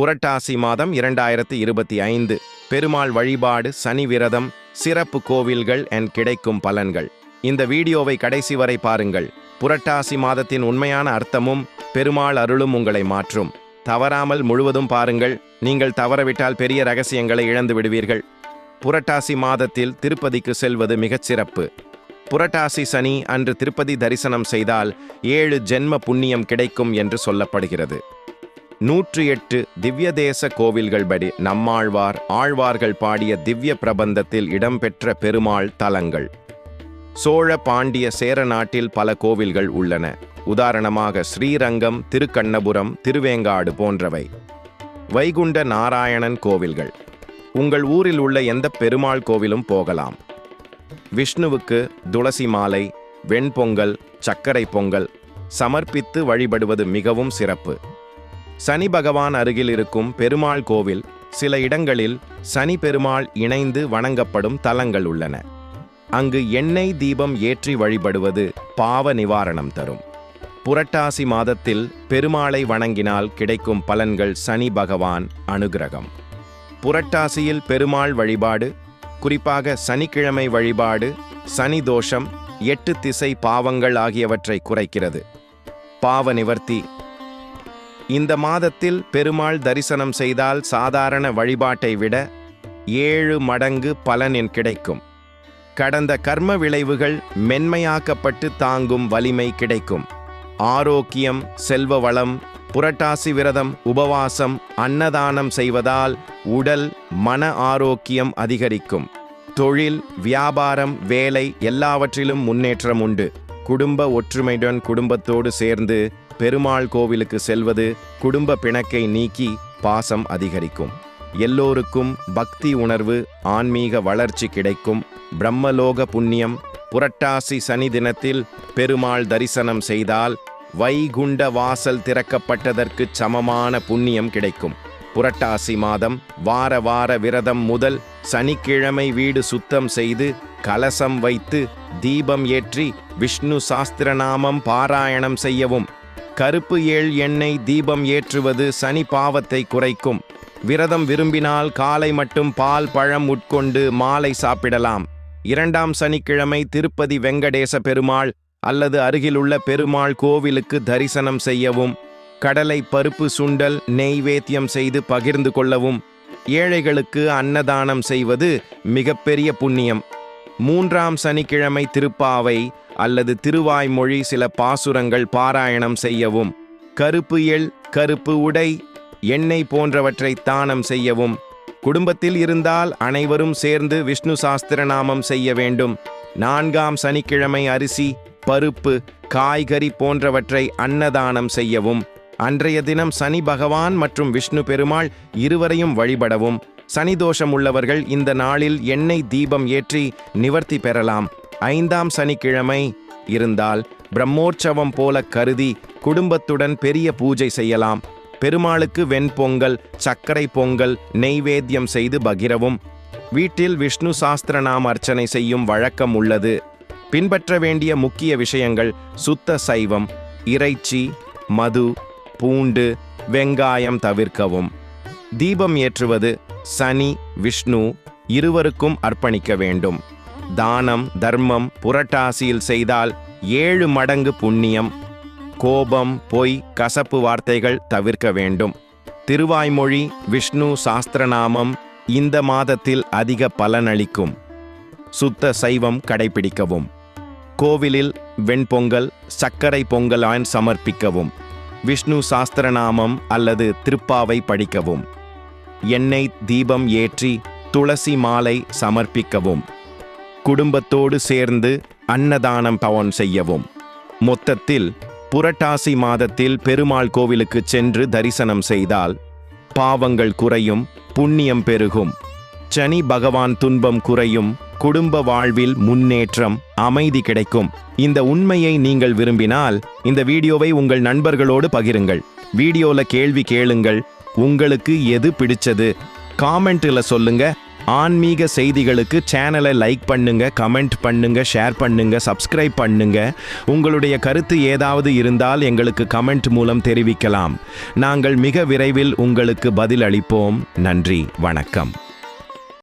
புரட்டாசி மாதம் 2025 பெருமாள் வழிபாடு, சனி விரதம், சிறப்பு கோவில்கள் கிடைக்கும் பலன்கள். இந்த வீடியோவை கடைசி வரை பாருங்கள். புரட்டாசி மாதத்தின் உண்மையான அர்த்தமும் பெருமாள் அருளும் உங்களை மாற்றும். தவறாமல் முழுவதும் பாருங்கள். நீங்கள் தவறவிட்டால் பெரிய ரகசியங்களை இழந்து விடுவீர்கள். புரட்டாசி மாதத்தில் திருப்பதிக்கு செல்வது மிகச் சிறப்பு. புரட்டாசி சனி அன்று திருப்பதி தரிசனம் செய்தால் 7 ஜென்ம புண்ணியம் கிடைக்கும் என்று சொல்லப்படுகிறது. 108 திவ்ய தேச கோவில்கள் படி நம்மாழ்வார் ஆழ்வார்கள் பாடிய திவ்ய பிரபந்தத்தில் இடம்பெற்ற பெருமாள் தலங்கள். சோழ, பாண்டிய, சேர நாட்டில் பல கோவில்கள் உள்ளன. உதாரணமாக ஸ்ரீரங்கம், திருக்கண்ணபுரம், திருவேங்காடு போன்றவை. வைகுண்ட நாராயணன் கோவில்கள். உங்கள் ஊரில் உள்ள எந்த பெருமாள் கோவிலும் போகலாம். விஷ்ணுவுக்கு துளசி மாலை, வெண்பொங்கல், சர்க்கரை பொங்கல் சமர்ப்பித்து வழிபடுவது மிகவும் சிறப்பு. சனி பகவான் அருகில் இருக்கும் பெருமாள் கோவில். சில இடங்களில் சனி பெருமாள் இணைந்து வணங்கப்படும் தலங்கள் உள்ளன. அங்கு எண்ணெய் தீபம் ஏற்றி வழிபடுவது பாவ நிவாரணம் தரும். புரட்டாசி மாதத்தில் பெருமாளை வணங்கினால் கிடைக்கும் பலன்கள். சனி பகவான் அனுகிரகம். புரட்டாசியில் பெருமாள் வழிபாடு, குறிப்பாக சனிக்கிழமை வழிபாடு சனி தோஷம், 8 திசை பாவங்கள் ஆகியவற்றை குறைக்கிறது. பாவ நிவர்த்தி. இந்த மாதத்தில் பெருமாள் தரிசனம் செய்தால் சாதாரண வழிபாட்டை விட 7 மடங்கு பலன் கிடைக்கும். கடந்த கர்ம விளைவுகள் மென்மையாக்கப்பட்டு தாங்கும் வலிமை கிடைக்கும். ஆரோக்கியம், செல்வ வளம். புரட்டாசி விரதம், உபவாசம், அன்னதானம் செய்வதால் உடல், மன ஆரோக்கியம் அதிகரிக்கும். தொழில், வியாபாரம், வேலை எல்லாவற்றிலும் முன்னேற்றம் உண்டு. குடும்ப ஒற்றுமையுடன் குடும்பத்தோடு சேர்ந்து பெருமாள் கோவிலுக்கு செல்வது குடும்ப பிணக்கை நீக்கி பாசம் அதிகரிக்கும். எல்லோருக்கும் பக்தி உணர்வு, ஆன்மீக வளர்ச்சி கிடைக்கும். பிரம்மலோக புண்ணியம். புரட்டாசி சனி தினத்தில் பெருமாள் தரிசனம் செய்தால் வைகுண்ட வாசல் திறக்கப்பட்டதற்கு சமமான புண்ணியம் கிடைக்கும். புரட்டாசி மாதம் வார விரதம் முதல் சனிக்கிழமை வீடு சுத்தம் செய்து கலசம் வைத்து தீபம் ஏற்றி விஷ்ணு சாஸ்திரநாமம் பாராயணம் செய்யவும். கருப்பு எண்ணெய் தீபம் ஏற்றுவது சனி பாவத்தை குறைக்கும். விரதம் விரும்பினால் காலை மட்டும் பால், பழம் உட்கொண்டு மாலை சாப்பிடலாம். 2ஆம் சனிக்கிழமை திருப்பதி வெங்கடேச பெருமாள் அல்லது அருகிலுள்ள பெருமாள் கோவிலுக்கு தரிசனம் செய்யவும். கடலை பருப்பு சுண்டல் நெய்வேத்தியம் செய்து பகிர்ந்து கொள்ளவும். ஏழைகளுக்கு அன்னதானம் செய்வது மிகப்பெரிய புண்ணியம். 3ஆம் சனிக்கிழமை திருப்பாவை அல்லது திருவாய்மொழி சில பாசுரங்கள் பாராயணம் செய்யவும். கருப்பு கருப்பு உடை, எண்ணெய் போன்றவற்றை தானம் செய்யவும். குடும்பத்தில் இருந்தால் அனைவரும் சேர்ந்து விஷ்ணு சாஸ்திரநாமம் செய்ய வேண்டும். 4ஆம் சனிக்கிழமை அரிசி, பருப்பு, காய்கறி போன்றவற்றை அன்னதானம் செய்யவும். அன்றைய தினம் சனி பகவான் மற்றும் விஷ்ணு பெருமாள் இருவரையும் வழிபடவும். சனி தோஷம் உள்ளவர்கள் இந்த நாளில் எண்ணெய் தீபம் ஏற்றி நிவர்த்தி பெறலாம். 5ஆம் சனிக்கிழமை இருந்தால் பிரம்மோற்சவம் போல கருதி குடும்பத்துடன் பெரிய பூஜை செய்யலாம். பெருமாளுக்கு வெண்பொங்கல், சர்க்கரை பொங்கல் நெய்வேத்தியம் செய்து பகிரவும். வீட்டில் விஷ்ணு சாஸ்திரநாம அர்ச்சனை செய்யும் வழக்கம் உள்ளது. பின்பற்ற வேண்டிய முக்கிய விஷயங்கள்: சுத்த சைவம், இறைச்சி, மது, பூண்டு, வெங்காயம் தவிர்க்கவும். தீபம் ஏற்றுவது சனி, விஷ்ணு இருவருக்கும் அர்ப்பணிக்க வேண்டும். தானம், தர்மம் புரட்டாசியில் செய்தால் 7 மடங்கு புண்ணியம். கோபம், பொய், கசப்பு வார்த்தைகள் தவிர்க்க வேண்டும். திருவாய்மொழி, விஷ்ணு சாஸ்திரநாமம் இந்த மாதத்தில் அதிக பலனளிக்கும். சுத்த சைவம் கடைபிடிக்கவும். கோவிலில் வெண்பொங்கல், சர்க்கரை பொங்கல் சமர்ப்பிக்கவும். விஷ்ணு சாஸ்திரநாமம் அல்லது திருப்பாவை படிக்கவும். எண்ணெய் தீபம் ஏற்றி துளசி மாலை சமர்ப்பிக்கவும். குடும்பத்தோடு சேர்ந்து அன்னதானம் செய்யவும். மொத்தத்தில் புரட்டாசி மாதத்தில் பெருமாள் கோவிலுக்கு சென்று தரிசனம் செய்தால் பாவங்கள் குறையும், புண்ணியம் பெருகும். சனி பகவான் துன்பம் குறையும். குடும்ப வாழ்வில் முன்னேற்றம், அமைதி கிடைக்கும். இந்த உண்மையை நீங்கள் விரும்பினால் இந்த வீடியோவை உங்கள் நண்பர்களோடு பகிருங்கள். வீடியோல கேள்வி கேளுங்கள். உங்களுக்கு எது பிடிச்சது காமெண்ட்ல சொல்லுங்க. ஆன்மீக செய்திகளுக்கு சேனலை லைக் பண்ணுங்க, கமெண்ட் பண்ணுங்க, ஷேர் பண்ணுங்க, சப்ஸ்கிரைப் பண்ணுங்க. உங்களுடைய கருத்து ஏதாவது இருந்தால் எங்களுக்கு கமெண்ட் மூலம் தெரிவிக்கலாம். நாங்கள் மிக விரைவில் உங்களுக்கு பதில் அளிப்போம். நன்றி, வணக்கம்.